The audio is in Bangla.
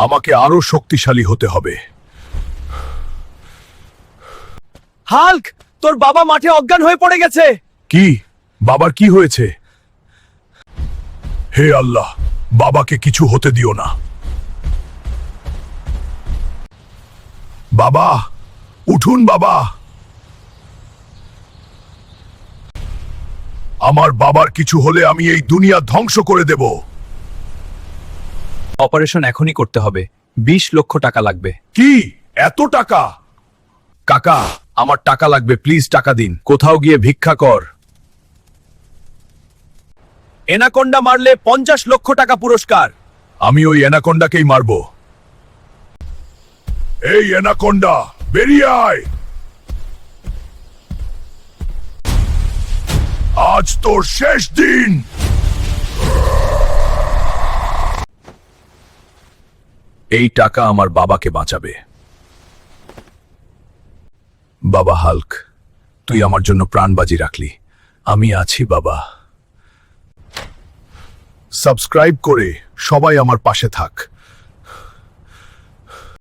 আমাকে আরো শক্তিশালী হতে হবে। হাল্ক, তোর বাবা মাঠে অজ্ঞান হয়ে পড়ে গেছে। কি? বাবার কি হয়েছে? হে আল্লাহ, বাবাকে কিছু হতে দিও না। বাবা, উঠুন বাবা। আমার বাবার কিছু হলে আমি এই দুনিয়া ধ্বংস করে দেব। অপারেশন এখনই করতে হবে, 20 লক্ষ টাকা লাগবে। কি? এত টাকা? কাকা, আমার টাকা লাগবে, প্লিজ টাকা দিন। কোথাও গিয়ে ভিক্ষা কর। এনাকোন্ডা মারলে 50 লক্ষ টাকা পুরস্কার। আমি ওই অ্যানাকোন্ডাকেই মারব। এই অ্যানাকোন্ডা, বেরিয়ে আয়। আজ তোর শেষ দিন। এই টাকা আমার বাবাকে বাঁচাবে। বাবা হাল্ক, তুই আমার জন্য প্রাণ বাজি রাখলি। আমি আছি বাবা। সাবস্ক্রাইব করে সবাই আমার পাশে থাক।